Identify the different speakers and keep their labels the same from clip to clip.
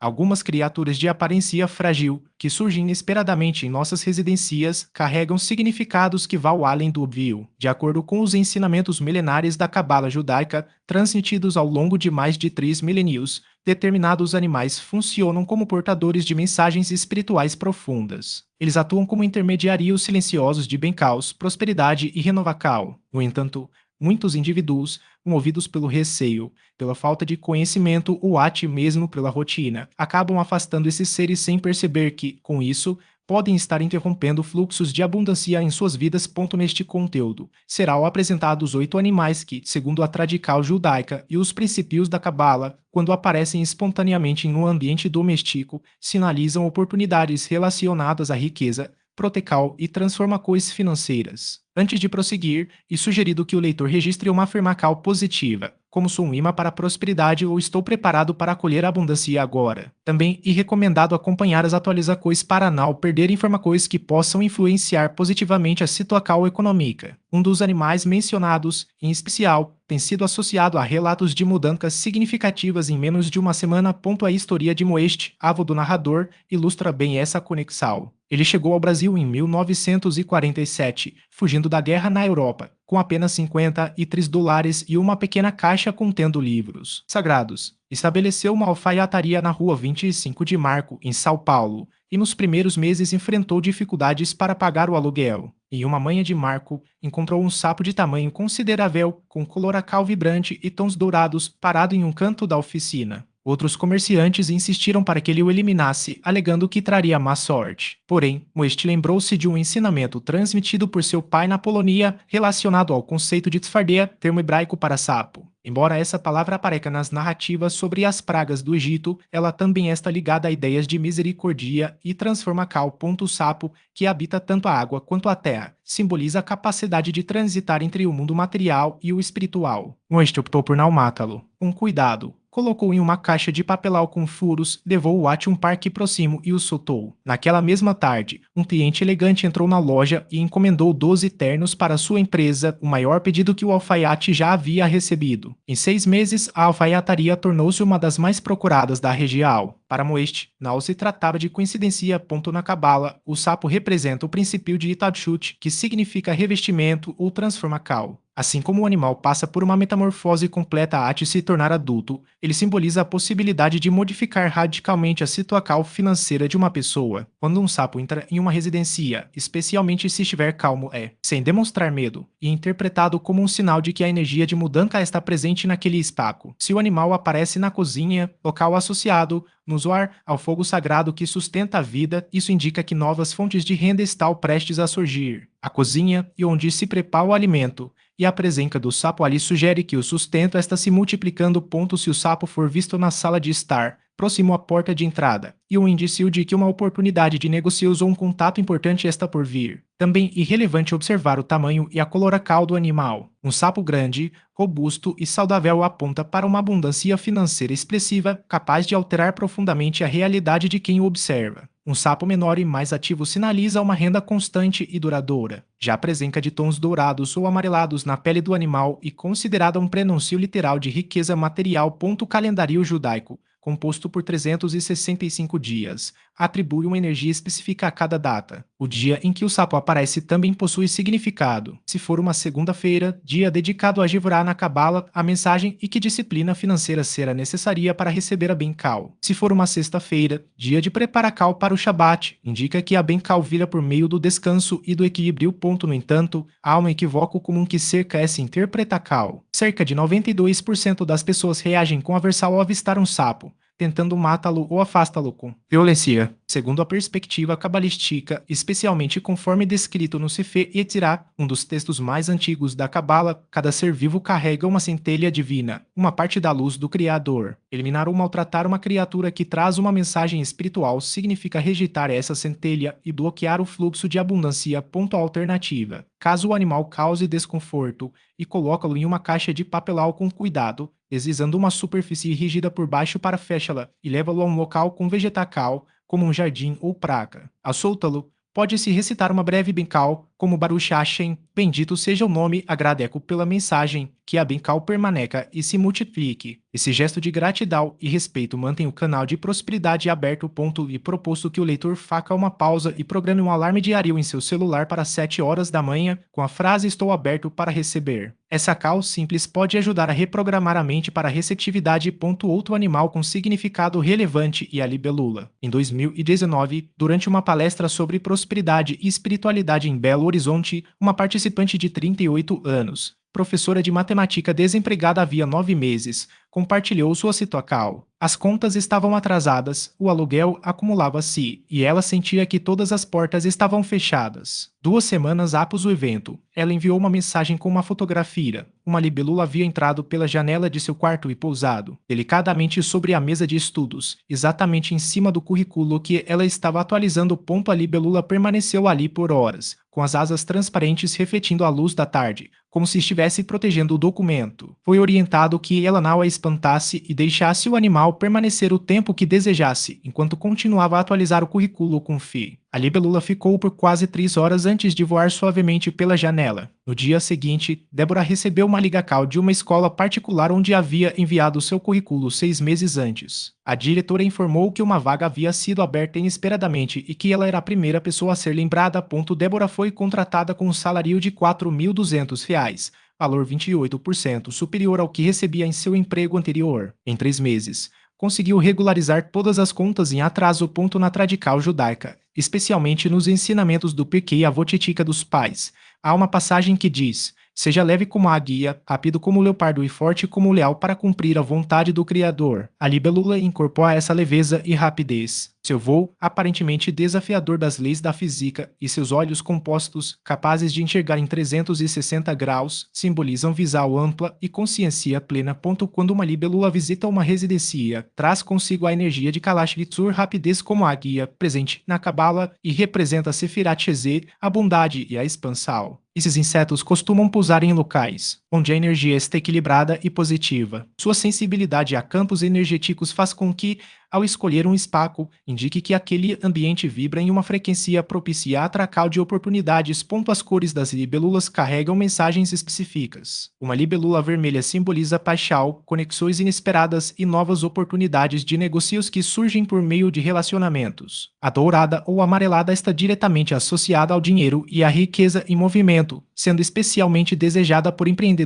Speaker 1: Algumas criaturas de aparência frágil, que surgem inesperadamente em nossas residências, carregam significados que vão além do óbvio, de acordo com os ensinamentos milenares da Cabala judaica, transmitidos ao longo de mais de 3 milênios. Determinados animais funcionam como portadores de mensagens espirituais profundas. Eles atuam como intermediários silenciosos de bem-caos, prosperidade e renovacal. No entanto, muitos indivíduos, movidos pelo receio, pela falta de conhecimento ou até mesmo pela rotina, acabam afastando esses seres sem perceber que, com isso, podem estar interrompendo fluxos de abundância em suas vidas. Neste conteúdo, serão apresentados 8 animais que, segundo a tradical judaica e os princípios da Cabala, quando aparecem espontaneamente em um ambiente doméstico, sinalizam oportunidades relacionadas à riqueza, protecal e transformações financeiras. Antes de prosseguir, é sugerido que o leitor registre uma afirmação positiva, como sou um imã para a prosperidade ou estou preparado para acolher a abundância agora. Também é recomendado acompanhar as atualizações para não perder informações que possam influenciar positivamente a situação econômica. Um dos animais mencionados, em especial, tem sido associado a relatos de mudanças significativas em menos de uma semana. A história de Moeste, avô do narrador, ilustra bem essa conexão. Ele chegou ao Brasil em 1947, fugindo da guerra na Europa, com apenas $53 e uma pequena caixa contendo livros sagrados. Estabeleceu uma alfaiataria na rua 25 de Março, em São Paulo, e nos primeiros meses enfrentou dificuldades para pagar o aluguel. Em uma manhã de março, encontrou um sapo de tamanho considerável, com coloracal vibrante e tons dourados, parado em um canto da oficina. Outros comerciantes insistiram para que ele o eliminasse, alegando que traria má sorte. Porém, Moeste lembrou-se de um ensinamento transmitido por seu pai na Polônia relacionado ao conceito de tsfardia, termo hebraico para sapo. Embora essa palavra apareça nas narrativas sobre as pragas do Egito, ela também está ligada a ideias de misericórdia e transformação. O sapo, que habita tanto a água quanto a terra, simboliza a capacidade de transitar entre o mundo material e o espiritual. Moeste optou por não matá-lo. Com cuidado, colocou em uma caixa de papelão com furos, levou-o até um parque próximo e o soltou. Naquela mesma tarde, um cliente elegante entrou na loja e encomendou 12 ternos para sua empresa, o maior pedido que o alfaiate já havia recebido. Em 6 meses, a alfaiataria tornou-se uma das mais procuradas da região. Para Moeste, não se tratava de coincidência. Na Cabala, o sapo representa o princípio de Itadshut, que significa revestimento ou transformação. Assim como o animal passa por uma metamorfose completa até se tornar adulto, ele simboliza a possibilidade de modificar radicalmente a situação financeira de uma pessoa. Quando um sapo entra em uma residência, especialmente se estiver calmo, sem demonstrar medo, e interpretado como um sinal de que a energia de mudança está presente naquele espaço. Se o animal aparece na cozinha, local associado, no zoar ao fogo sagrado que sustenta a vida, isso indica que novas fontes de renda estão prestes a surgir. A cozinha e onde se prepara o alimento, e a presença do sapo ali sugere que o sustento está se multiplicando. Se o sapo for visto na sala de estar, próximo à porta de entrada, e um indício de que uma oportunidade de negócios ou um contato importante está por vir. Também é relevante observar o tamanho e a coloração do animal. Um sapo grande, robusto e saudável aponta para uma abundância financeira expressiva, capaz de alterar profundamente a realidade de quem o observa. Um sapo menor e mais ativo sinaliza uma renda constante e duradoura. Já a presença de tons dourados ou amarelados na pele do animal é considerada um prenúncio literal de riqueza material. O calendário judaico, composto por 365 dias, atribui uma energia específica a cada data. O dia em que o sapo aparece também possui significado. Se for uma segunda-feira, dia dedicado a Jevorá na Cabala, a mensagem e que disciplina financeira será necessária para receber a Bencal. Se for uma sexta-feira, dia de preparação para o Shabat, indica que a Bencal vira por meio do descanso e do equilíbrio. No entanto, há um equívoco comum que cerca essa interpretação. Cerca de 92% das pessoas reagem com aversão ao avistar um sapo, tentando matá-lo ou afastá-lo com violência. Segundo a perspectiva cabalística, especialmente conforme descrito no Sefer Yetzirah, um dos textos mais antigos da Cabala, cada ser vivo carrega uma centelha divina, uma parte da luz do Criador. Eliminar ou maltratar uma criatura que traz uma mensagem espiritual significa rejeitar essa centelha e bloquear o fluxo de abundância. Alternativa: caso o animal cause desconforto, e coloca-lo em uma caixa de papelão com cuidado, deslizando uma superfície rígida por baixo para fechá-la e leva-lo a um local com vegetação, como um jardim ou praca. Ao soltá-lo, pode-se recitar uma breve bencal, como Baruch Hashem, bendito seja o nome, agradeço pela mensagem, que a bencal permaneça e se multiplique. Esse gesto de gratidão e respeito mantém o canal de prosperidade aberto. E proposto que o leitor faça uma pausa e programe um alarme diário em seu celular para 7 horas da manhã, com a frase estou aberto para receber. Essa call simples pode ajudar a reprogramar a mente para a receptividade. Outro animal com significado relevante e a libélula. Em 2019, durante uma palestra sobre prosperidade e espiritualidade em Belo Horizonte, uma participante de 38 anos, professora de matemática desempregada havia 9 meses, compartilhou sua situação. As contas estavam atrasadas, o aluguel acumulava-se, e ela sentia que todas as portas estavam fechadas. 2 semanas após o evento, ela enviou uma mensagem com uma fotografia. Uma libélula havia entrado pela janela de seu quarto e pousado, delicadamente sobre a mesa de estudos, exatamente em cima do currículo que ela estava atualizando. A libélula permaneceu ali por horas, com as asas transparentes refletindo a luz da tarde, como se estivesse protegendo o documento. Foi orientado que ela não a espantasse e deixasse o animal permanecer o tempo que desejasse, enquanto continuava a atualizar o currículo com fé. A libélula ficou por quase 3 horas antes de voar suavemente pela janela. No dia seguinte, Débora recebeu uma ligação de uma escola particular onde havia enviado seu currículo 6 meses antes. A diretora informou que uma vaga havia sido aberta inesperadamente e que ela era a primeira pessoa a ser lembrada. Débora foi contratada com um salário de R$ 4.200, valor 28% superior ao que recebia em seu emprego anterior. Em 3 meses, conseguiu regularizar todas as contas em atraso. Na tradição judaica, especialmente nos ensinamentos do Pirkei Avot Ética dos pais, há uma passagem que diz: seja leve como a águia, rápido como o leopardo e forte como o leão para cumprir a vontade do Criador. A libélula incorpora essa leveza e rapidez. Seu voo, aparentemente desafiador das leis da física, e seus olhos compostos, capazes de enxergar em 360 graus, simbolizam visão ampla e consciência plena. Quando uma libélula visita uma residência, traz consigo a energia de Kalash Vitsur, rapidez como a águia, presente na Cabala, e representa Sefirat Shezé, a bondade e a expansão. Esses insetos costumam pousar em locais onde a energia está equilibrada e positiva. Sua sensibilidade a campos energéticos faz com que, ao escolher um espaço, indique que aquele ambiente vibra em uma frequência propicia a atração de oportunidades. As cores das libélulas carregam mensagens específicas. Uma libélula vermelha simboliza paixão, conexões inesperadas e novas oportunidades de negócios que surgem por meio de relacionamentos. A dourada ou amarelada está diretamente associada ao dinheiro e à riqueza em movimento, sendo especialmente desejada por empreendedores.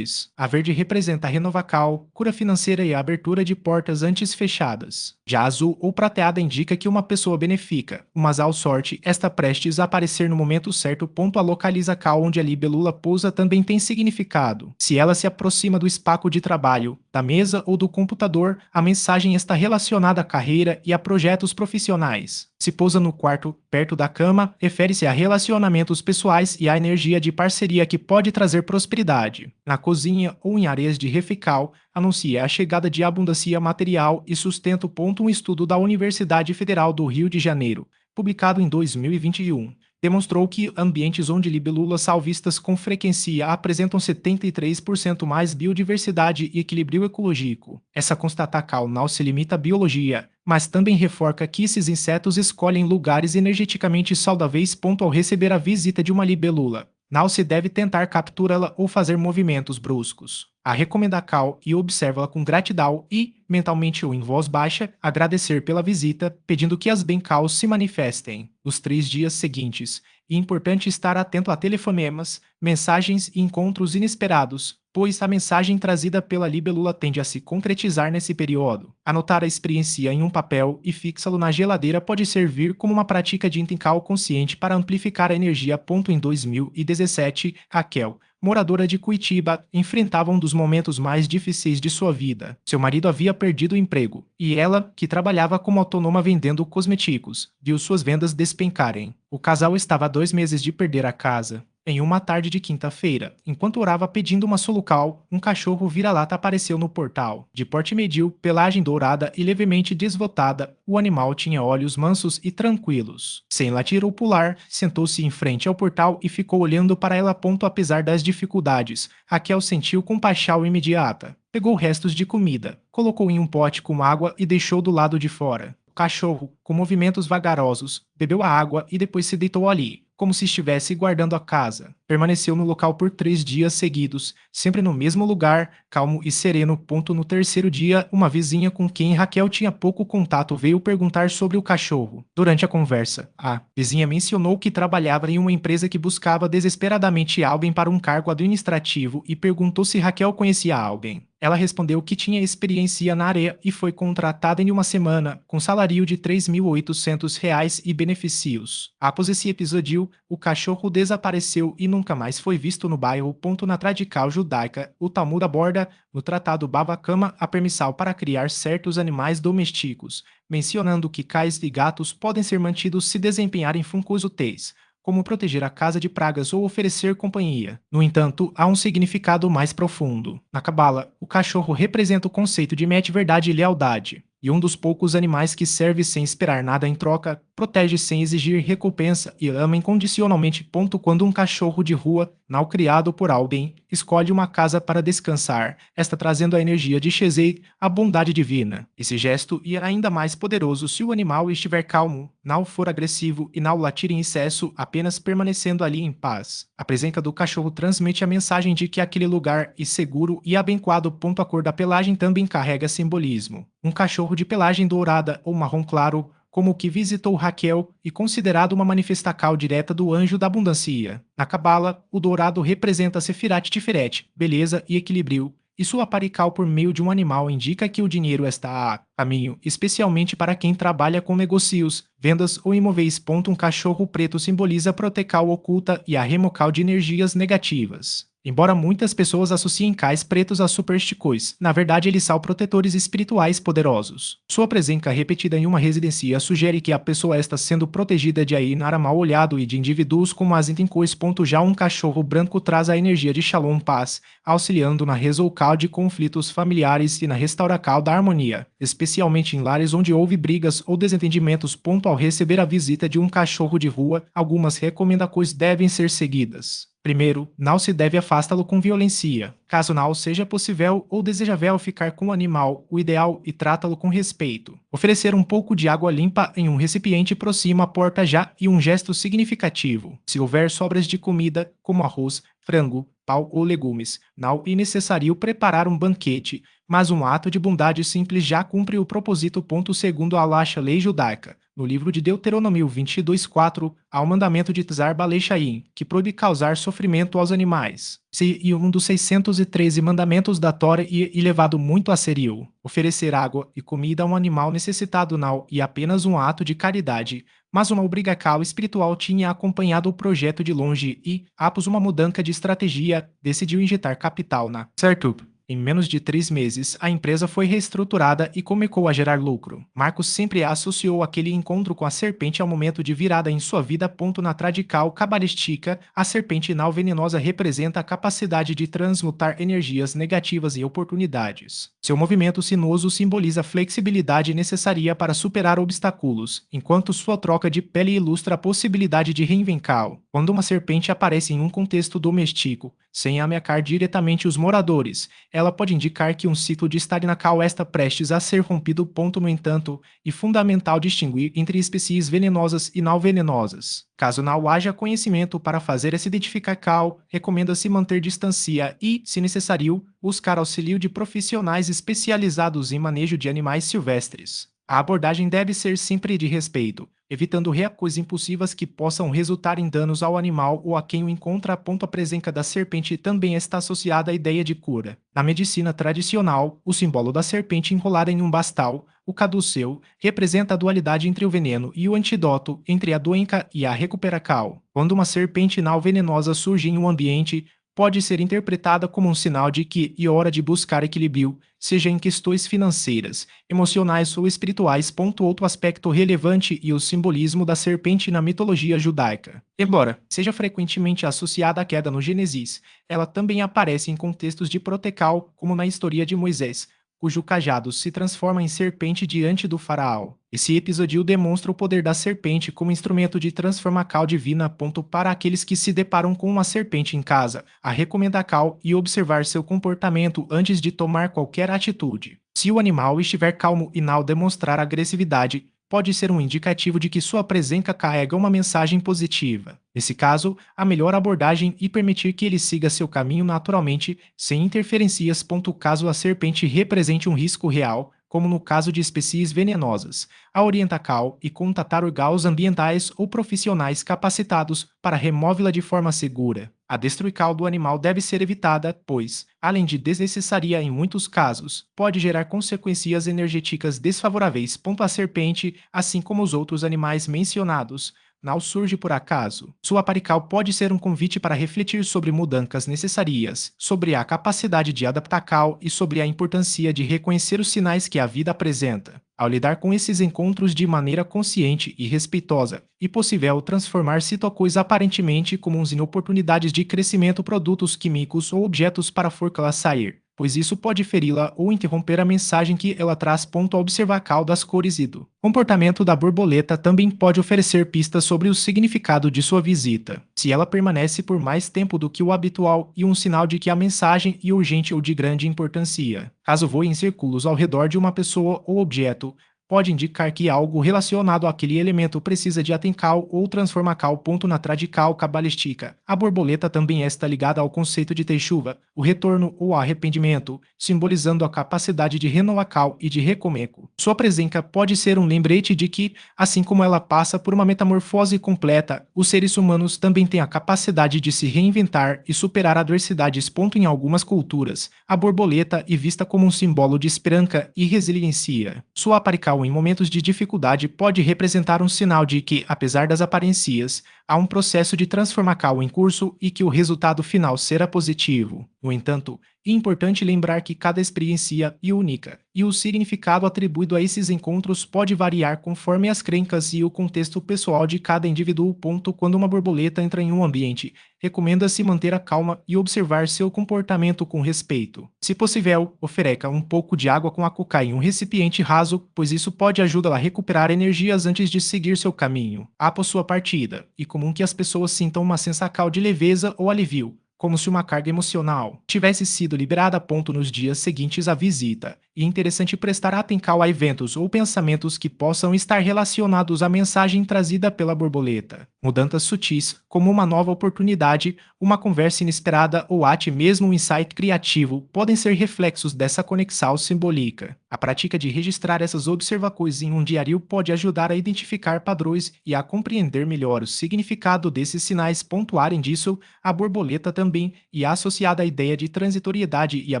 Speaker 1: A verde representa a renovação, cura financeira e a abertura de portas antes fechadas. Já a azul ou prateada indica que uma pessoa benefica, mas ao sorte está prestes a aparecer no momento certo. A localização onde a libélula pousa também tem significado. Se ela se aproxima do espaço de trabalho, da mesa ou do computador, a mensagem está relacionada à carreira e a projetos profissionais. Se pousa no quarto, perto da cama, refere-se a relacionamentos pessoais e à energia de parceria que pode trazer prosperidade. Na cozinha ou em áreas de refeição, anuncia a chegada de abundância material e sustento. Um estudo da Universidade Federal do Rio de Janeiro, publicado em 2021, demonstrou que ambientes onde libélulas são vistas com frequência apresentam 73% mais biodiversidade e equilíbrio ecológico. Essa constatação não se limita à biologia, mas também reforça que esses insetos escolhem lugares energeticamente saudáveis. Ao receber a visita de uma libélula, não se deve tentar capturá-la ou fazer movimentos bruscos. A recomendação e observa-la com gratidão e, mentalmente ou em voz baixa, agradecer pela visita, pedindo que as bencaus se manifestem. Nos 3 dias seguintes, é importante estar atento a telefonemas, mensagens e encontros inesperados, pois a mensagem trazida pela libélula tende a se concretizar nesse período. Anotar a experiência em um papel e fixá-lo na geladeira pode servir como uma prática de intenção consciente para amplificar a energia. Em 2017, Raquel, moradora de Curitiba, enfrentava um dos momentos mais difíceis de sua vida. Seu marido havia perdido o emprego, e ela, que trabalhava como autônoma vendendo cosméticos, viu suas vendas despencarem. O casal estava a 2 meses de perder a casa. Em uma tarde de quinta-feira, enquanto orava pedindo uma solucal, um cachorro vira-lata apareceu no portal. De porte médio, pelagem dourada e levemente desbotada, o animal tinha olhos mansos e tranquilos. Sem latir ou pular, sentou-se em frente ao portal e ficou olhando para ela. Apesar das dificuldades, Raquel sentiu compaixão imediata. Pegou restos de comida, colocou em um pote com água e deixou do lado de fora. O cachorro, com movimentos vagarosos, bebeu a água e depois se deitou ali, como se estivesse guardando a casa. Permaneceu no local por 3 dias seguidos, sempre no mesmo lugar, calmo e sereno. No terceiro dia, uma vizinha com quem Raquel tinha pouco contato veio perguntar sobre o cachorro. Durante a conversa, a vizinha mencionou que trabalhava em uma empresa que buscava desesperadamente alguém para um cargo administrativo e perguntou se Raquel conhecia alguém. Ela respondeu que tinha experiência na área e foi contratada em uma semana, com salário de R$ 3.800 e benefícios. Após esse episódio, o cachorro desapareceu e nunca mais foi visto no bairro. Na tradição judaica, o Talmud aborda, no Tratado Bava Kama, a permissão para criar certos animais domésticos, mencionando que cães e gatos podem ser mantidos se desempenharem funções úteis, como proteger a casa de pragas ou oferecer companhia. No entanto, há um significado mais profundo. Na Cabala, o cachorro representa o conceito de verdade e lealdade, e um dos poucos animais que serve sem esperar nada em troca, protege sem exigir recompensa e ama incondicionalmente. Quando um cachorro de rua, não criado por alguém, escolhe uma casa para descansar, está trazendo a energia de Shezei, a bondade divina. Esse gesto irá ainda mais poderoso se o animal estiver calmo, não for agressivo e não latir em excesso, apenas permanecendo ali em paz. A presença do cachorro transmite a mensagem de que aquele lugar é seguro e abençoado. A cor da pelagem também carrega simbolismo. Um cachorro de pelagem dourada ou marrom claro, como o que visitou Raquel, e considerado uma manifestação direta do anjo da abundância. Na Cabala, o dourado representa Sefirat Tiferet, beleza e equilíbrio, e sua aparical por meio de um animal indica que o dinheiro está a caminho, especialmente para quem trabalha com negócios, vendas ou imóveis. Um cachorro preto simboliza proteção oculta e a remoção de energias negativas. Embora muitas pessoas associem cães pretos a supersticões, na verdade eles são protetores espirituais poderosos. Sua presença repetida em uma residência sugere que a pessoa está sendo protegida de Ainar mal olhado e de indivíduos como as intincões. Já um cachorro branco traz a energia de Shalom paz, auxiliando na resolução de conflitos familiares e na restauração da harmonia, especialmente em lares onde houve brigas ou desentendimentos. Ao receber a visita de um cachorro de rua, algumas recomendações devem ser seguidas. Primeiro, não se deve afastá-lo com violência. Caso não seja possível ou desejável ficar com o animal, o ideal é tratá-lo com respeito. Oferecer um pouco de água limpa em um recipiente próximo à porta já é um gesto significativo. Se houver sobras de comida, como arroz, frango, pão ou legumes, não é necessário preparar um banquete, mas um ato de bondade simples já cumpre o propósito. Segundo a lei judaica, no livro de Deuteronômio 22:4, há o mandamento de Tzar Balei Shaim, que proíbe causar sofrimento aos animais. E um dos 613 mandamentos da Tora e levado muito a sério. Oferecer água e comida a um animal necessitado não é apenas um ato de caridade, mas uma obrigação espiritual. Tinha acompanhado o projeto de longe e, após uma mudança de estratégia, decidiu injetar capital na startup. Em menos de 3 meses, a empresa foi reestruturada e começou a gerar lucro. Marcos sempre associou aquele encontro com a serpente ao momento de virada em sua vida. Na tradição cabalística, a serpente não venenosa representa a capacidade de transmutar energias negativas em oportunidades. Seu movimento sinuoso simboliza a flexibilidade necessária para superar obstáculos, enquanto sua troca de pele ilustra a possibilidade de reinvenção. Quando uma serpente aparece em um contexto doméstico, sem ameaçar diretamente os moradores, ela pode indicar que um ciclo de estagnação está prestes a ser rompido. No entanto, é fundamental distinguir entre espécies venenosas e não venenosas. Caso não haja conhecimento para fazer essa identificação, recomenda-se manter distância e, se necessário, buscar auxílio de profissionais especializados em manejo de animais silvestres. A abordagem deve ser sempre de respeito, evitando reações impulsivas que possam resultar em danos ao animal ou a quem o encontra. A presença da serpente também está associada à ideia de cura. Na medicina tradicional, o símbolo da serpente enrolada em um bastal, o caduceu, representa a dualidade entre o veneno e o antídoto, entre a doença e a recuperação. Quando uma serpente não venenosa surge em um ambiente, pode ser interpretada como um sinal de que é hora de buscar equilíbrio, seja em questões financeiras, emocionais ou espirituais. Outro aspecto relevante é o simbolismo da serpente na mitologia judaica. Embora seja frequentemente associada à queda no Gênesis, ela também aparece em contextos de proteção, como na história de Moisés, cujo cajado se transforma em serpente diante do faraó. Esse episódio demonstra o poder da serpente como instrumento de transformação divina. Para aqueles que se deparam com uma serpente em casa, a recomendação é observar seu comportamento antes de tomar qualquer atitude. Se o animal estiver calmo e não demonstrar agressividade, pode ser um indicativo de que sua presença carrega uma mensagem positiva. Nesse caso, a melhor abordagem é permitir que ele siga seu caminho naturalmente, sem interferências. Caso a serpente represente um risco real, como no caso de espécies venenosas, a orientacal e contatar órgãos ambientais ou profissionais capacitados para removê-la de forma segura. A destruição do animal deve ser evitada, pois, além de desnecessária em muitos casos, pode gerar consequências energéticas desfavoráveis. A serpente, assim como os outros animais mencionados, não surge por acaso. Sua aparical pode ser um convite para refletir sobre mudanças necessárias, sobre a capacidade de adaptar e sobre a importância de reconhecer os sinais que a vida apresenta. Ao lidar com esses encontros de maneira consciente e respeitosa, é possível transformar situações aparentemente comuns em oportunidades de crescimento, produtos químicos ou objetos para forcá-la sair, pois isso pode feri-la ou interromper a mensagem que ela traz. A observar cal das cores e do comportamento da borboleta também pode oferecer pistas sobre o significado de sua visita. Se ela permanece por mais tempo do que o habitual, é um sinal de que a mensagem é urgente ou de grande importância. Caso voe em círculos ao redor de uma pessoa ou objeto, pode indicar que algo relacionado àquele elemento precisa de atenção ou transformação. Na tradição cabalística, a borboleta também está ligada ao conceito de teshuva, o retorno ou arrependimento, simbolizando a capacidade de renovação e de recomeço. Sua presença pode ser um lembrete de que, assim como ela passa por uma metamorfose completa, os seres humanos também têm a capacidade de se reinventar e superar adversidades. Em algumas culturas, a borboleta é vista como um símbolo de esperança e resiliência. Sua aparição em momentos de dificuldade pode representar um sinal de que, apesar das aparências, há um processo de transformação em curso e que o resultado final será positivo. No entanto, é importante lembrar que cada experiência é única, e o significado atribuído a esses encontros pode variar conforme as crenças e o contexto pessoal de cada indivíduo. Quando uma borboleta entra em um ambiente, recomenda-se manter a calma e observar seu comportamento com respeito. Se possível, ofereça um pouco de água com açúcar em um recipiente raso, pois isso pode ajudá-la a recuperar energias antes de seguir seu caminho. Após sua partida, é comum que as pessoas sintam uma sensação de leveza ou alívio, como se uma carga emocional tivesse sido liberada. Nos dias seguintes à visita, é interessante prestar atenção a eventos ou pensamentos que possam estar relacionados à mensagem trazida pela borboleta. Mudanças sutis, como uma nova oportunidade, uma conversa inesperada ou até mesmo um insight criativo, podem ser reflexos dessa conexão simbólica. A prática de registrar essas observações em um diário pode ajudar a identificar padrões e a compreender melhor o significado desses sinais. Além disso, a borboleta também é associada à ideia de transitoriedade e à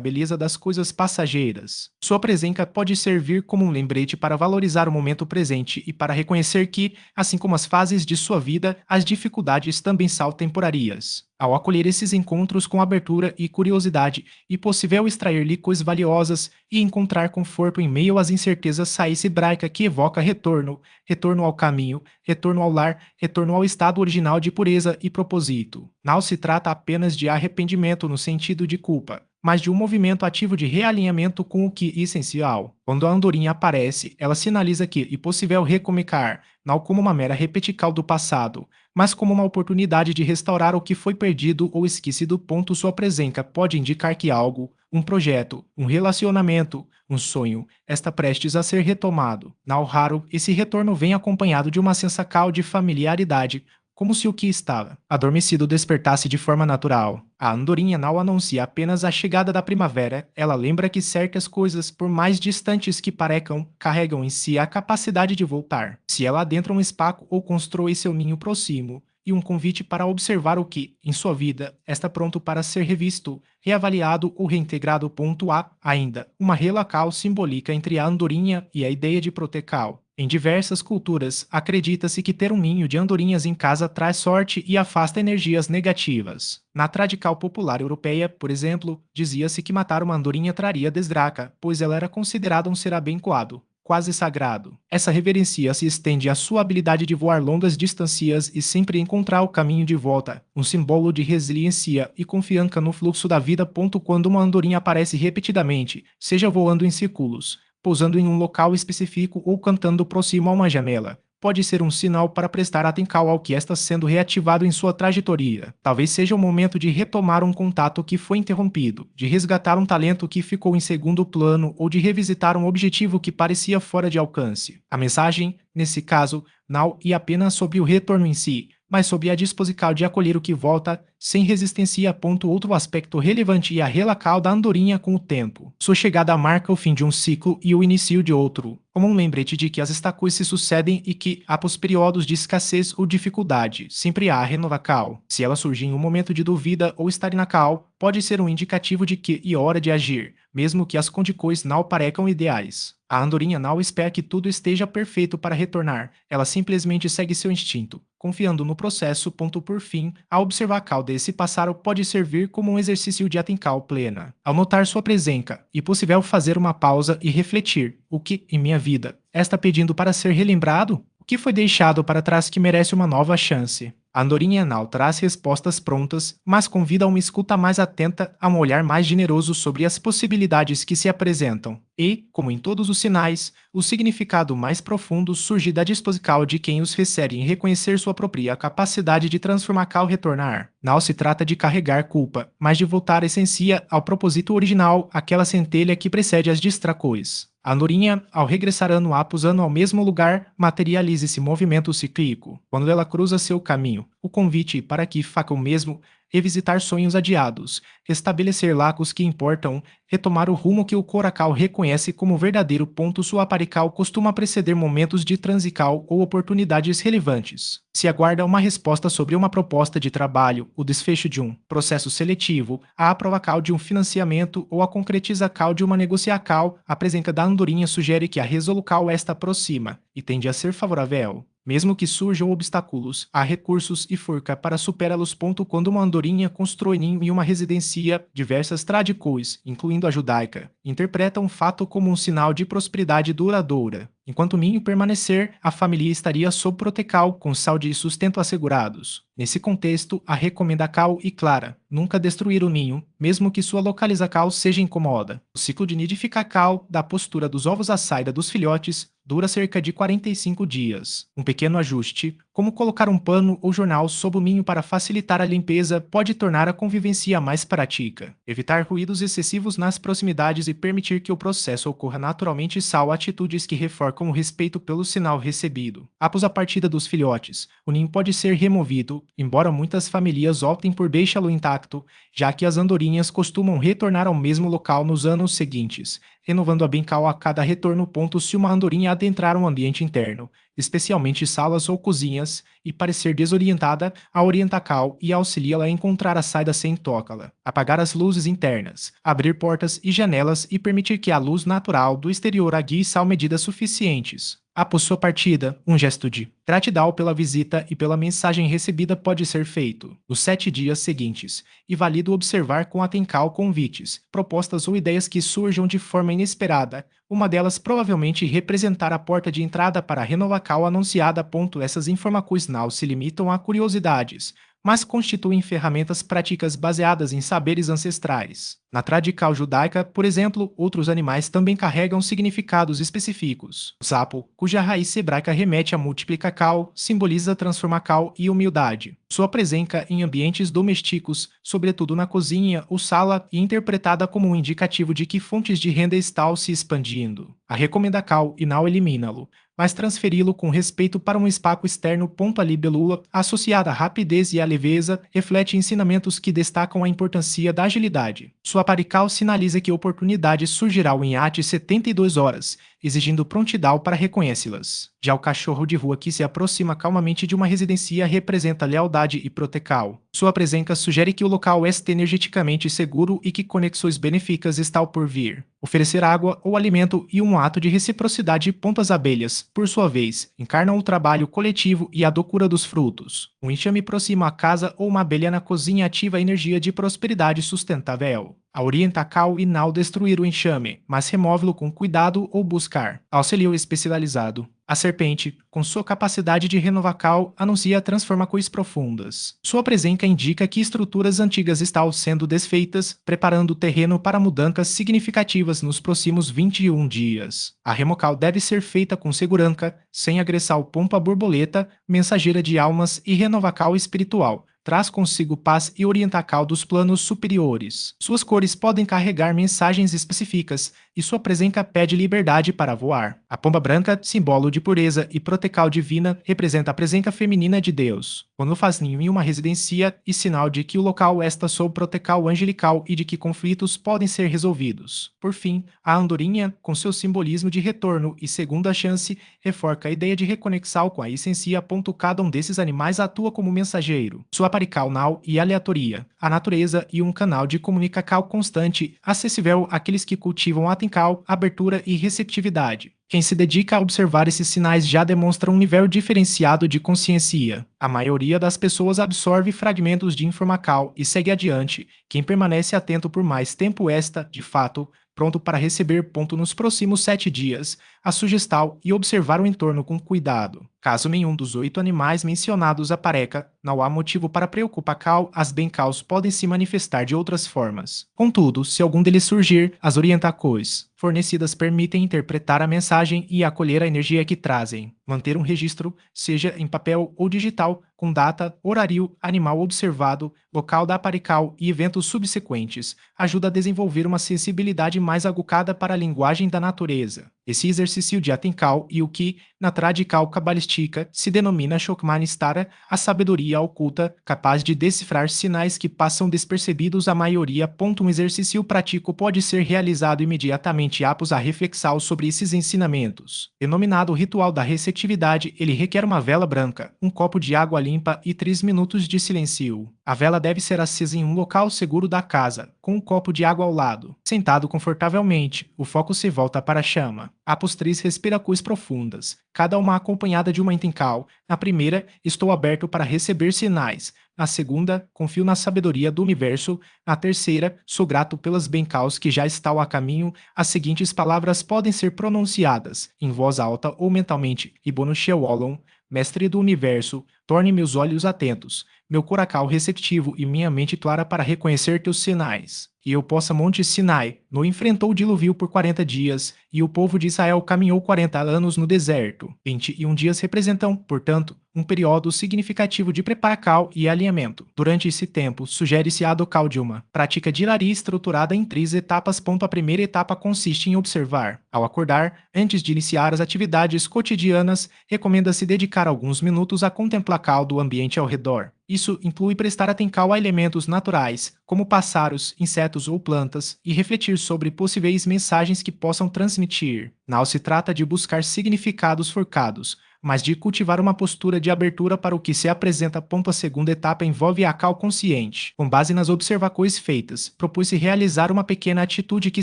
Speaker 1: beleza das coisas passageiras. Sua presença pode servir como um lembrete para valorizar o momento presente e para reconhecer que, assim como as fases de sua vida, as dificuldades também são temporárias. Ao acolher esses encontros com abertura e curiosidade, é possível extrair lições valiosas e encontrar conforto em meio às incertezas. Raiz hebraica que evoca retorno, retorno ao caminho, retorno ao lar, retorno ao estado original de pureza e propósito. Não se trata apenas de arrependimento no sentido de culpa, mas de um movimento ativo de realinhamento com o que é essencial. Quando a andorinha aparece, ela sinaliza que é possível recomeçar, não como uma mera repetição do passado, mas como uma oportunidade de restaurar o que foi perdido ou esquecido. Sua presença pode indicar que algo, um projeto, um relacionamento, um sonho, está prestes a ser retomado. Não raro, esse retorno vem acompanhado de uma sensação de familiaridade, como se o que estava adormecido despertasse de forma natural. A andorinha não anuncia apenas a chegada da primavera, ela lembra que certas coisas, por mais distantes que pareçam, carregam em si a capacidade de voltar. Se ela adentra um espaço ou constrói seu ninho próximo, e um convite para observar o que, em sua vida, está pronto para ser revisto, reavaliado ou reintegrado. Há, ainda, uma relação simbólica entre a andorinha e a ideia de proteção. Em diversas culturas, acredita-se que ter um ninho de andorinhas em casa traz sorte e afasta energias negativas. Na tradição popular europeia, por exemplo, dizia-se que matar uma andorinha traria desgraça, pois ela era considerada um ser abençoado, quase sagrado. Essa reverência se estende à sua habilidade de voar longas distâncias e sempre encontrar o caminho de volta, um símbolo de resiliência e confiança no fluxo da vida. Quando uma andorinha aparece repetidamente, seja voando em círculos, pousando em um local específico ou cantando próximo a uma janela, pode ser um sinal para prestar atenção ao que está sendo reativado em sua trajetória. Talvez seja o momento de retomar um contato que foi interrompido, de resgatar um talento que ficou em segundo plano ou de revisitar um objetivo que parecia fora de alcance. A mensagem, nesse caso, não é apenas sobre o retorno em si, mas sobre a disposição de acolher o que volta, sem resistência. Outro aspecto relevante é a relação da andorinha com o tempo. Sua chegada marca o fim de um ciclo e o início de outro, como um lembrete de que as estações se sucedem e que, após períodos de escassez ou dificuldade, sempre há renovação. Se ela surgir em um momento de dúvida ou estar na cal, pode ser um indicativo de que é hora de agir, mesmo que as condições não pareçam ideais. A andorinha não espera que tudo esteja perfeito para retornar, ela simplesmente segue seu instinto, confiando no processo. Por fim, a observar a cal desse pássaro pode servir como um exercício de atenção plena. Ao notar sua presença, é possível fazer uma pausa e refletir: o que, em minha vida, está pedindo para ser relembrado? O que foi deixado para trás que merece uma nova chance? A andorinha não traz respostas prontas, mas convida a uma escuta mais atenta, a um olhar mais generoso sobre as possibilidades que se apresentam. E, como em todos os sinais, o significado mais profundo surge da disposição de quem os recebe em reconhecer sua própria capacidade de transformar ao retornar. Não se trata de carregar culpa, mas de voltar à essência, ao propósito original, aquela centelha que precede as distrações. A andorinha, ao regressar ano após ano ao mesmo lugar, materializa esse movimento cíclico. Quando ela cruza seu caminho, o convite para que faça o mesmo, revisitar sonhos adiados, estabelecer laços que importam, retomar o rumo que o coracal reconhece como verdadeiro. Sua parical costuma preceder momentos de transical ou oportunidades relevantes. Se aguarda uma resposta sobre uma proposta de trabalho, o desfecho de um processo seletivo, a aprovação de um financiamento ou a concretização de uma negociação, a presença da andorinha sugere que a resolução está próxima e tende a ser favorável. Mesmo que surjam obstáculos, há recursos e forca para superá-los. Quando uma andorinha constrói ninho em uma residência, diversas tradições, incluindo a judaica, interpretam o fato como um sinal de prosperidade duradoura. Enquanto o ninho permanecer, a família estaria sob proteção, com saúde e sustento assegurados. Nesse contexto, a recomendação é clara: nunca destruir o ninho, mesmo que sua localização seja incômoda. O ciclo de nidificação, da postura dos ovos à saída dos filhotes, dura cerca de 45 dias. Um pequeno ajuste, como colocar um pano ou jornal sob o ninho para facilitar a limpeza, pode tornar a convivência mais prática. Evitar ruídos excessivos nas proximidades e permitir que o processo ocorra naturalmente são atitudes que reforçam o respeito pelo sinal recebido. Após a partida dos filhotes, o ninho pode ser removido, embora muitas famílias optem por deixá-lo intacto, já que as andorinhas costumam retornar ao mesmo local nos anos seguintes, renovando a bem-cal a cada retorno. Se uma andorinha adentrar um ambiente interno, especialmente salas ou cozinhas, e parecer desorientada, a orientacal e auxilia-la a encontrar a saída sem tocá-la. Apagar as luzes internas, abrir portas e janelas e permitir que a luz natural do exterior guie são medidas suficientes. Após sua partida, um gesto de gratidão pela visita e pela mensagem recebida pode ser feito. Nos 7 dias seguintes, é válido observar com atenção convites, propostas ou ideias que surjam de forma inesperada. Uma delas provavelmente representar a porta de entrada para a renovação anunciada. Essas informações não se limitam a curiosidades, mas constituem ferramentas práticas baseadas em saberes ancestrais. Na tradição judaica, por exemplo, outros animais também carregam significados específicos. O sapo, cuja raiz hebraica remete a multiplicação, simboliza transformação e humildade. Sua presença em ambientes domésticos, sobretudo na cozinha ou sala, é interpretada como um indicativo de que fontes de renda estão se expandindo. A recomendação e não elimina-lo, mas transferi-lo com respeito para um espaço externo. A libélula, associada à rapidez e à leveza, reflete ensinamentos que destacam a importância da agilidade. Sua parical sinaliza que oportunidades surgirão em até 72 horas, exigindo prontidão para reconhecê-las. Já o cachorro de rua que se aproxima calmamente de uma residência representa lealdade e proteção. Sua presença sugere que o local é energeticamente seguro e que conexões benéficas estão por vir. Oferecer água ou alimento e um ato de reciprocidade. As abelhas, por sua vez, encarnam o trabalho coletivo e a docura dos frutos. Um enxame próximo à casa ou uma abelha na cozinha ativa a energia de prosperidade sustentável. A orienta Cal e Nau destruir o enxame, mas remove-lo com cuidado ou buscar. Auxílio especializado. A serpente, com sua capacidade de renovar Cal, anuncia transformações profundas. Sua presença indica que estruturas antigas estão sendo desfeitas, preparando o terreno para mudanças significativas nos próximos 21 dias. A remocal deve ser feita com segurança, sem agressar pompa borboleta, mensageira de almas e renovacal espiritual. Traz consigo paz e orientacal dos planos superiores. Suas cores podem carregar mensagens específicas, e sua presença pede liberdade para voar. A pomba branca, símbolo de pureza e protecal divina, representa a presença feminina de Deus. Quando faz ninho em uma residência, e sinal de que o local está sob protecal angelical e de que conflitos podem ser resolvidos. Por fim, a andorinha, com seu simbolismo de retorno e segunda chance, reforça a ideia de reconexão com a essência. Cada um desses animais atua como mensageiro. Sua parical nau e aleatoria, a natureza e um canal de comunicação constante, acessível àqueles que cultivam atencal, abertura e receptividade. Quem se dedica a observar esses sinais já demonstra um nível diferenciado de consciência. A maioria das pessoas absorve fragmentos de informação e segue adiante. Quem permanece atento por mais tempo está, de fato, pronto para receber nos próximos 7 dias, a sugestão e observar o entorno com cuidado. Caso nenhum dos 8 animais mencionados apareça, não há motivo para preocupação, as bencaus podem se manifestar de outras formas. Contudo, se algum deles surgir, as orientações fornecidas permitem interpretar a mensagem e acolher a energia que trazem. Manter um registro, seja em papel ou digital, com data, horário, animal observado, local da aparical e eventos subsequentes, ajuda a desenvolver uma sensibilidade mais aguçada para a linguagem da natureza. Esse exercício de atencal e o que, na tradical cabalística, se denomina Shokman Stara, a sabedoria oculta, capaz de decifrar sinais que passam despercebidos à maioria. Um exercício prático pode ser realizado imediatamente após a reflexão sobre esses ensinamentos. Denominado ritual da receptividade, ele requer uma vela branca, um copo de água limpa e 3 minutos de silêncio. A vela deve ser acesa em um local seguro da casa, com um copo de água ao lado. Sentado confortavelmente, o foco se volta para a chama. Após 3 respirações profundas, cada uma acompanhada de uma intencal. Na primeira, estou aberto para receber sinais. Na segunda, confio na sabedoria do universo. Na terceira, sou grato pelas bencaus que já estão a caminho. As seguintes palavras podem ser pronunciadas, em voz alta ou mentalmente. Ibonu Shewolon, Mestre do Universo, torne meus olhos atentos, meu coração receptivo e minha mente clara para reconhecer teus sinais. E eu possa Monte Sinai, no enfrentou o dilúvio por 40 dias, e o povo de Israel caminhou 40 anos no deserto. 21 dias representam, portanto, um período significativo de preparação e alinhamento. Durante esse tempo, sugere-se a adoção de uma prática diária estruturada em 3 etapas. A primeira etapa consiste em observar. Ao acordar, antes de iniciar as atividades cotidianas, recomenda-se dedicar alguns minutos a contemplar do ambiente ao redor. Isso inclui prestar atenção a elementos naturais, como pássaros, insetos ou plantas, e refletir sobre possíveis mensagens que possam transmitir. Não se trata de buscar significados forçados, mas de cultivar uma postura de abertura para o que se apresenta. A segunda etapa envolve a cal consciente. Com base nas observações feitas, propôs-se realizar uma pequena atitude que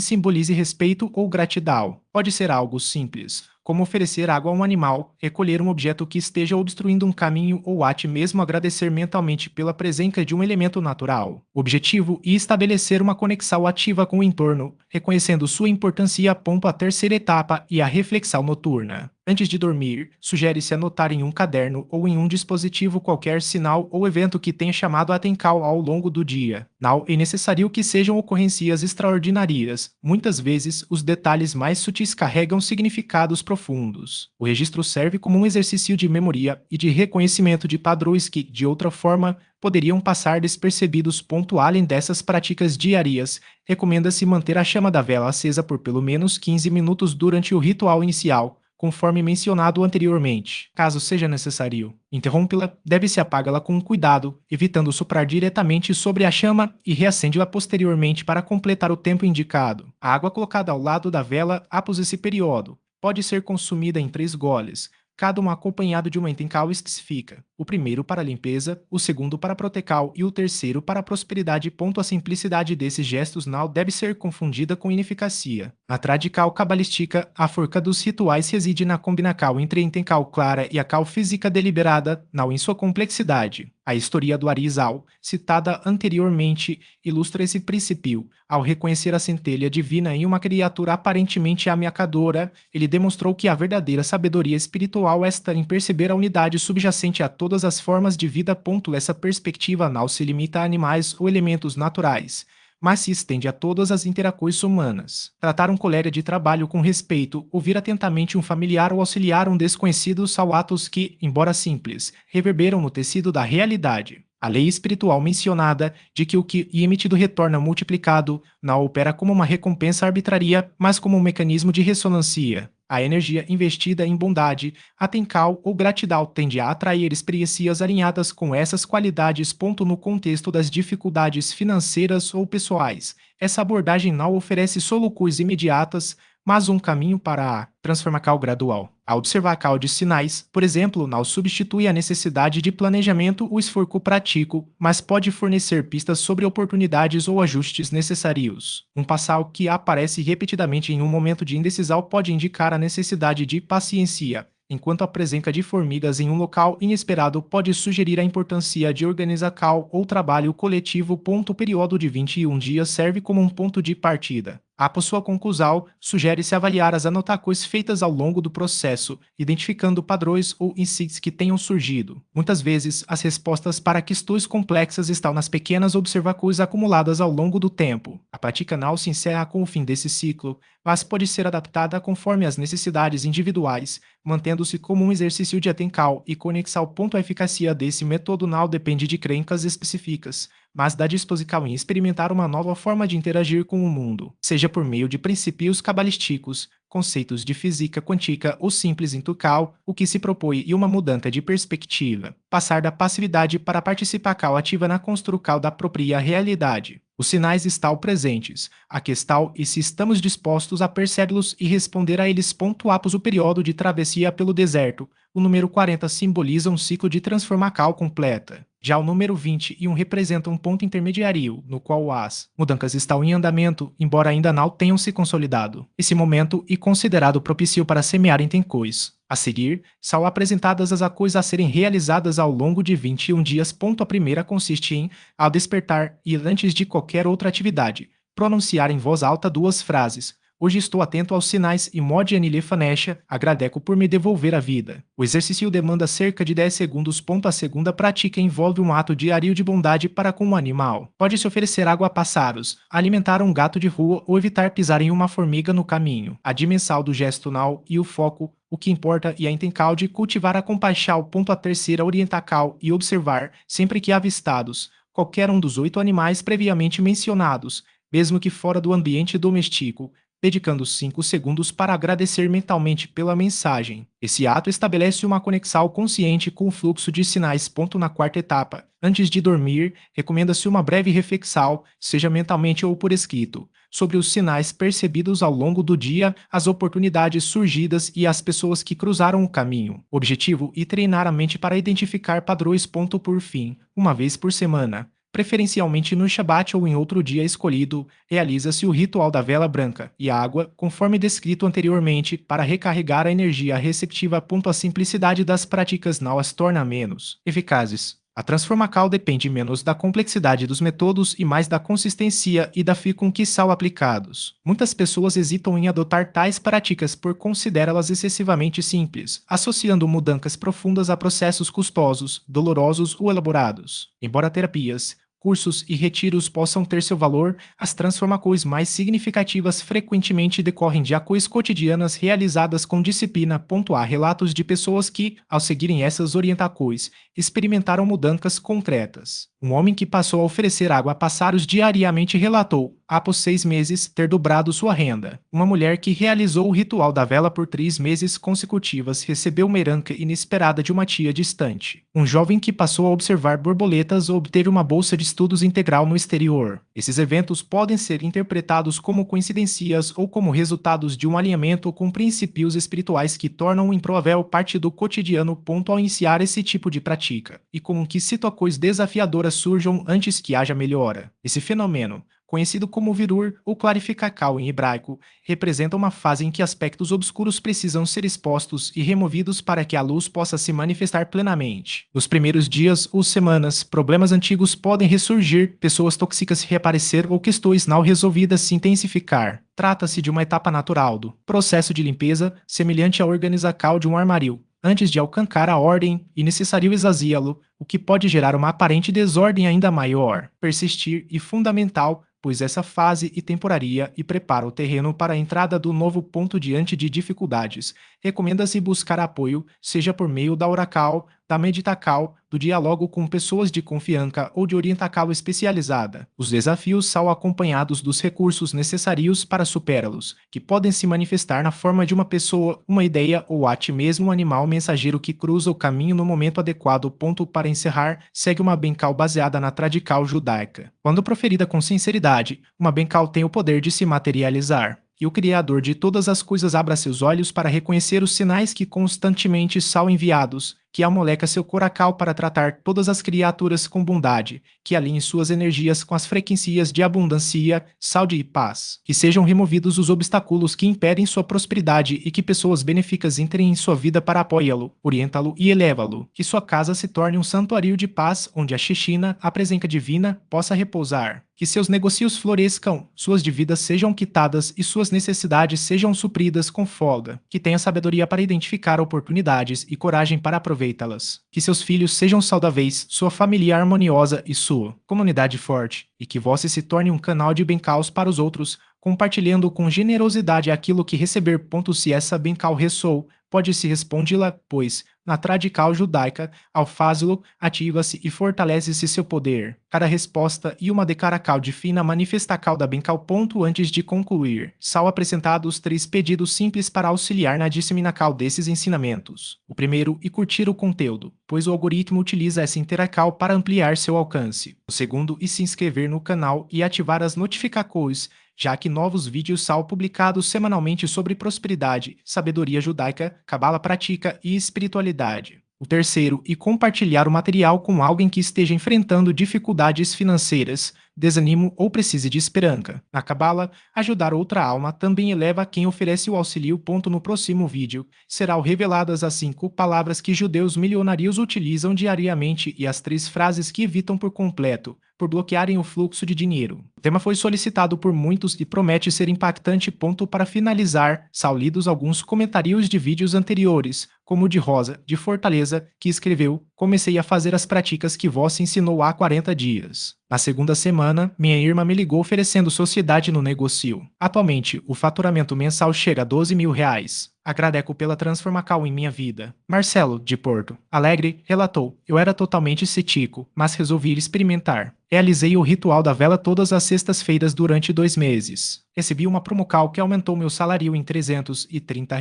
Speaker 1: simbolize respeito ou gratidão. Pode ser algo simples, como oferecer água a um animal, recolher um objeto que esteja obstruindo um caminho ou até mesmo agradecer mentalmente pela presença de um elemento natural. O objetivo é estabelecer uma conexão ativa com o entorno, reconhecendo sua importância. A terceira etapa e a reflexão noturna. Antes de dormir, sugere-se anotar em um caderno ou em um dispositivo qualquer sinal ou evento que tenha chamado a atenção ao longo do dia. Não é necessário que sejam ocorrências extraordinárias. Muitas vezes, os detalhes mais sutis carregam significados profundos. O registro serve como um exercício de memória e de reconhecimento de padrões que, de outra forma, poderiam passar despercebidos. Além dessas práticas diárias, recomenda-se manter a chama da vela acesa por pelo menos 15 minutos durante o ritual inicial, conforme mencionado anteriormente. Caso seja necessário interrompê-la, deve-se apagá-la com cuidado, evitando soprar diretamente sobre a chama e reacende-la posteriormente para completar o tempo indicado. A água colocada ao lado da vela após esse período pode ser consumida em 3 goles, cada um acompanhado de uma intenção específica. O primeiro para limpeza, o segundo para proteção e o terceiro para prosperidade. A simplicidade desses gestos não deve ser confundida com ineficácia. Na tradical cabalística, a força dos rituais reside na combinação entre a intenção clara e a cal física deliberada, não em sua complexidade. A história do Arizal, citada anteriormente, ilustra esse princípio. Ao reconhecer a centelha divina em uma criatura aparentemente ameaçadora, ele demonstrou que a verdadeira sabedoria espiritual está em perceber a unidade subjacente a todas as formas de vida. Essa perspectiva não se limita a animais ou elementos naturais, mas se estende a todas as interações humanas. Tratar um colega de trabalho com respeito, ouvir atentamente um familiar ou auxiliar um desconhecido são atos que, embora simples, reverberam no tecido da realidade. A lei espiritual mencionada, de que o que é emitido retorna multiplicado, não opera como uma recompensa arbitrária, mas como um mecanismo de ressonância. A energia investida em bondade, atencal ou gratidão tende a atrair experiências alinhadas com essas qualidades. No contexto das dificuldades financeiras ou pessoais, essa abordagem não oferece soluções imediatas, mas um caminho para a transformação gradual. A observação de sinais, por exemplo, não substitui a necessidade de planejamento ou esforço prático, mas pode fornecer pistas sobre oportunidades ou ajustes necessários. Um passal que aparece repetidamente em um momento de indecisão pode indicar a necessidade de paciência, enquanto a presença de formigas em um local inesperado pode sugerir a importância de organização ou trabalho coletivo. O período de 21 dias serve como um ponto de partida. Após sua conclusão, sugere-se avaliar as anotações feitas ao longo do processo, identificando padrões ou insights que tenham surgido. Muitas vezes, as respostas para questões complexas estão nas pequenas observações acumuladas ao longo do tempo. A prática não se encerra com o fim desse ciclo, mas pode ser adaptada conforme as necessidades individuais, mantendo-se como um exercício de atenção e conexão. A eficácia desse método não depende de crenças específicas, mas da disposição em experimentar uma nova forma de interagir com o mundo, seja por meio de princípios cabalísticos, conceitos de física quântica ou simples intuição. O que se propõe é uma mudança de perspectiva, passar da passividade para a participação ativa na construção da própria realidade. Os sinais estão presentes. A questão é se estamos dispostos a percebê-los e responder a eles. Após o período de travessia pelo deserto, o número 40 simboliza um ciclo de transformação completa. Já o número 21 representa um ponto intermediário, no qual as mudanças estão em andamento, embora ainda não tenham se consolidado. Esse momento é considerado propício para semear intenções. A seguir, são apresentadas as ações a serem realizadas ao longo de 21 dias. A primeira consiste em, ao despertar e antes de qualquer outra atividade, pronunciar em voz alta duas frases. Hoje estou atento aos sinais e Modi Anilefanesha, agradeço por me devolver a vida. O exercício demanda cerca de 10 segundos. A segunda prática envolve um ato diário de bondade para com o animal. Pode-se oferecer água a pássaros, alimentar um gato de rua ou evitar pisar em uma formiga no caminho. A dimensão do gesto não e o foco, o que importa é a intenção de cultivar a compaixão. A terceira orientação e observar, sempre que avistados, qualquer um dos 8 animais previamente mencionados, mesmo que fora do ambiente doméstico, dedicando 5 segundos para agradecer mentalmente pela mensagem. Esse ato estabelece uma conexão consciente com o fluxo de sinais. Na quarta etapa, antes de dormir, recomenda-se uma breve reflexão, seja mentalmente ou por escrito, sobre os sinais percebidos ao longo do dia, as oportunidades surgidas e as pessoas que cruzaram o caminho. O objetivo é treinar a mente para identificar padrões. Por fim, uma vez por semana, preferencialmente no Shabat ou em outro dia escolhido, realiza-se o ritual da vela branca e água, conforme descrito anteriormente, para recarregar a energia receptiva. A simplicidade das práticas não as torna menos eficazes. A transformação depende menos da complexidade dos métodos e mais da consistência e da fé com que são aplicados. Muitas pessoas hesitam em adotar tais práticas por considerá-las excessivamente simples, associando mudanças profundas a processos custosos, dolorosos ou elaborados. Embora terapias, cursos e retiros possam ter seu valor, as transformações mais significativas frequentemente decorrem de ações cotidianas realizadas com disciplina. Há relatos de pessoas que, ao seguirem essas orientações, experimentaram mudanças concretas. Um homem que passou a oferecer água a pássaros diariamente relatou, após 6 meses, ter dobrado sua renda. Uma mulher que realizou o ritual da vela por 3 meses consecutivos recebeu uma herança inesperada de uma tia distante. Um jovem que passou a observar borboletas obteve uma bolsa de estudos integral no exterior. Esses eventos podem ser interpretados como coincidências ou como resultados de um alinhamento com princípios espirituais que tornam o improvável parte do cotidiano. Ao iniciar esse tipo de prática, e como que situações desafiadoras surjam antes que haja melhora. Esse fenômeno, conhecido como virur ou clarificacal em hebraico, representa uma fase em que aspectos obscuros precisam ser expostos e removidos para que a luz possa se manifestar plenamente. Nos primeiros dias ou semanas, problemas antigos podem ressurgir, pessoas tóxicas reaparecer ou questões não resolvidas se intensificar. Trata-se de uma etapa natural do processo de limpeza, semelhante à organizacal de um armário. Antes de alcançar a ordem, é necessário esvaziá-lo, o que pode gerar uma aparente desordem ainda maior, persistir e fundamental, pois essa fase é temporária e prepara o terreno para a entrada do novo ponto diante de dificuldades. Recomenda-se buscar apoio, seja por meio da oracal, da meditacal, do diálogo com pessoas de confiança ou de orientacal especializada. Os desafios são acompanhados dos recursos necessários para superá-los, que podem se manifestar na forma de uma pessoa, uma ideia ou até mesmo um animal mensageiro que cruza o caminho no momento adequado. Ponto para encerrar, segue uma bencal baseada na tradical judaica. Quando proferida com sinceridade, uma bencal tem o poder de se materializar. E o Criador de todas as coisas abra seus olhos para reconhecer os sinais que constantemente são enviados, que amoleca seu coracal para tratar todas as criaturas com bondade, que alinhe suas energias com as frequências de abundância, saúde e paz, que sejam removidos os obstáculos que impedem sua prosperidade e que pessoas benéficas entrem em sua vida para apoiá-lo, orientá-lo e elevá-lo, que sua casa se torne um santuário de paz onde a Shekhinah, a presença divina, possa repousar, que seus negócios floresçam, suas dívidas sejam quitadas e suas necessidades sejam supridas com folga, que tenha sabedoria para identificar oportunidades e coragem para aproveitá-las, que seus filhos sejam saudáveis, sua família harmoniosa e sua comunidade forte, e que você se torne um canal de bem-caos para os outros, compartilhando com generosidade aquilo que receber. Se essa bencal ressoou, pode se respondê-la, pois, na tradical judaica, ao fazê-lo, ativa-se e fortalece-se seu poder. Cada resposta e uma decaracal divina manifestacal da bencal. Antes de concluir, são apresentados 3 pedidos simples para auxiliar na disseminação desses ensinamentos. O primeiro é curtir o conteúdo, pois o algoritmo utiliza essa interacal para ampliar seu alcance. O segundo é se inscrever no canal e ativar as notificações, já que novos vídeos são publicados semanalmente sobre prosperidade, sabedoria judaica, cabala prática e espiritualidade. O terceiro é compartilhar o material com alguém que esteja enfrentando dificuldades financeiras, desânimo ou precise de esperança. Na cabala, ajudar outra alma também eleva quem oferece o auxílio. No próximo vídeo, serão reveladas as 5 palavras que judeus milionários utilizam diariamente e as 3 frases que evitam por completo, por bloquearem o fluxo de dinheiro. O tema foi solicitado por muitos e promete ser impactante. Para finalizar, são lidos alguns comentários de vídeos anteriores, como o de Rosa, de Fortaleza, que escreveu: comecei a fazer as práticas que você ensinou há 40 dias. Na segunda semana, minha irmã me ligou oferecendo sociedade no negócio. Atualmente, o faturamento mensal chega a R$ 12.000. Agradeço pela transformação em minha vida. Marcelo, de Porto Alegre, relatou: eu era totalmente cético, mas resolvi experimentar. Realizei o ritual da vela todas as sextas-feiras durante 2 meses. Recebi uma promocal que aumentou meu salário em R$ 330.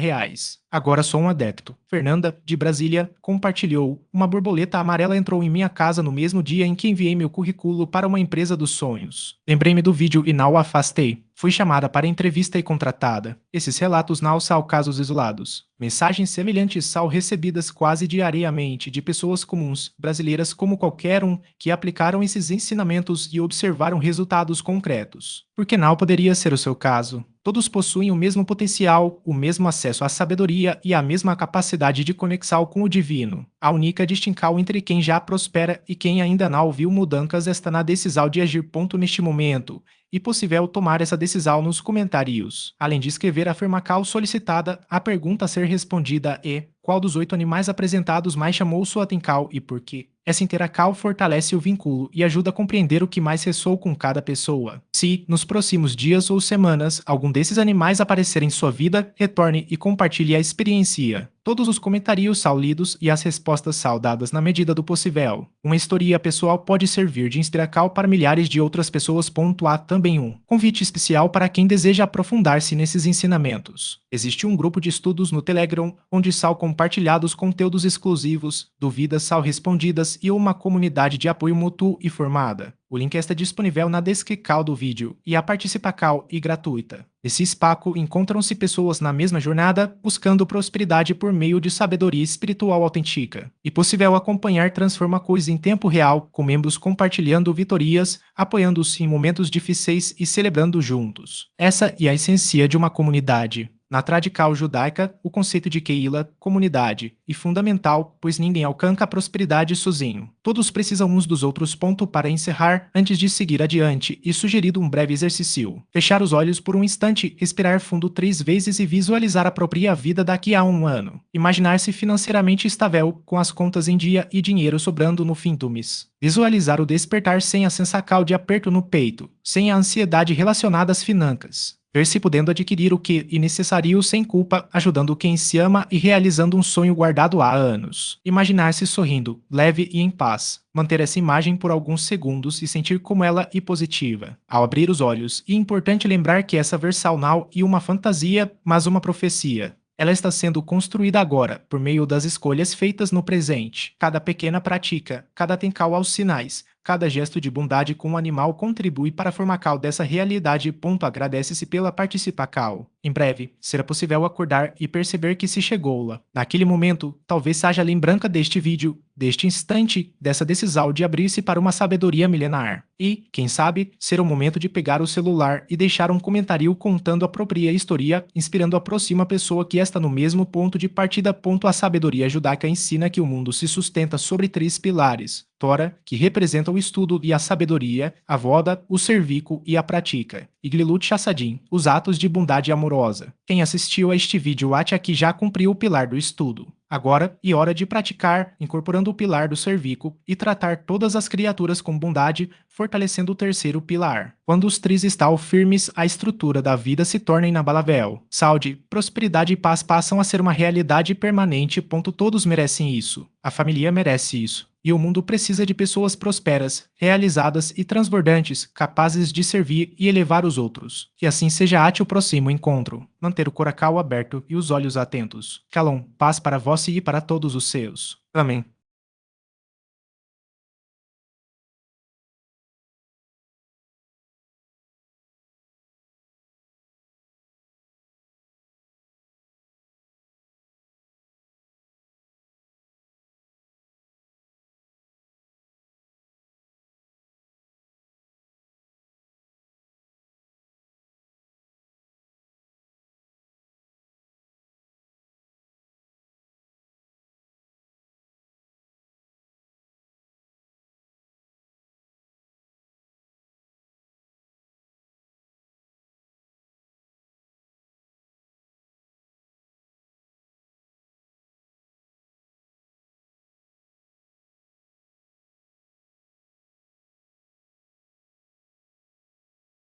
Speaker 1: Agora sou um adepto. Fernanda, de Brasília, compartilhou: uma borboleta amarela entrou em minha casa no mesmo dia em que enviei meu currículo para uma empresa dos sonhos. Lembrei-me do vídeo e não o afastei. Fui chamada para entrevista e contratada. Esses relatos não são casos isolados. Mensagens semelhantes são recebidas quase diariamente de pessoas comuns, brasileiras como qualquer um, que aplicaram esses ensinamentos e observaram resultados concretos. Por que não poderia ser o seu caso? Todos possuem o mesmo potencial, o mesmo acesso à sabedoria e a mesma capacidade de conexão com o divino. A única distinção entre quem já prospera e quem ainda não viu mudanças está na decisão de agir. Neste momento, e possível tomar essa decisão nos comentários. Além de escrever a afirmação solicitada, a pergunta a ser respondida é: qual dos 8 animais apresentados mais chamou sua atenção e por quê? Essa interação fortalece o vínculo e ajuda a compreender o que mais ressoou com cada pessoa. Se, nos próximos dias ou semanas, algum desses animais aparecer em sua vida, retorne e compartilhe a experiência. Todos os comentários são lidos e as respostas são dadas na medida do possível. Uma história pessoal pode servir de inspiração para milhares de outras pessoas. Há também um convite especial para quem deseja aprofundar-se nesses ensinamentos. Existe um grupo de estudos no Telegram, onde são compartilhados conteúdos exclusivos, dúvidas são respondidas e uma comunidade de apoio mútuo e formada. O link está disponível na descrição do vídeo e a participação é gratuita. Nesse espaço encontram-se pessoas na mesma jornada buscando prosperidade por meio de sabedoria espiritual autêntica. E possível acompanhar transformações em tempo real, com membros compartilhando vitorias, apoiando-se em momentos difíceis e celebrando juntos. Essa é a essência de uma comunidade. Na tradição judaica, o conceito de Keila, comunidade, é fundamental, pois ninguém alcança a prosperidade sozinho. Todos precisam uns dos outros. Para encerrar, antes de seguir adiante, e sugerido um breve exercício. Fechar os olhos por um instante, respirar fundo 3 vezes e visualizar a própria vida daqui a um ano. Imaginar-se financeiramente estável, com as contas em dia e dinheiro sobrando no fim do mês. Visualizar o despertar sem a sensação de aperto no peito, sem a ansiedade relacionada às finanças. Ver-se podendo adquirir o que é necessário sem culpa, ajudando quem se ama e realizando um sonho guardado há anos. Imaginar-se sorrindo, leve e em paz. Manter essa imagem por alguns segundos e sentir como ela é positiva. Ao abrir os olhos, é importante lembrar que essa versão não é uma fantasia, mas uma profecia. Ela está sendo construída agora, por meio das escolhas feitas no presente. Cada pequena prática, cada atenção aos sinais, cada gesto de bondade com o animal contribui para a formação dessa realidade. Agradece-se pela participação. Em breve, será possível acordar e perceber que se chegou lá. Naquele momento, talvez seja a lembrança deste vídeo, deste instante, dessa decisão de abrir-se para uma sabedoria milenar. E, quem sabe, será o momento de pegar o celular e deixar um comentário contando a própria história, inspirando a próxima pessoa que está no mesmo ponto de partida. A sabedoria judaica ensina que o mundo se sustenta sobre 3 pilares. Tora, que representa o estudo e a sabedoria, a voda, o serviço e a prática, e Glilut Chassadim, os atos de bondade amorosa. Quem assistiu a este vídeo acha que já cumpriu o pilar do estudo. Agora é hora de praticar, incorporando o pilar do serviço e tratar todas as criaturas com bondade, fortalecendo o terceiro pilar. Quando os 3 estão firmes, a estrutura da vida se torna inabalável. Saúde, prosperidade e paz passam a ser uma realidade permanente. Todos merecem isso. A família merece isso. E o mundo precisa de pessoas prósperas, realizadas e transbordantes, capazes de servir e elevar os outros. Que assim seja até o próximo encontro. Manter o coração aberto e os olhos atentos. Shalom, paz para vós e para todos os seus. Amém.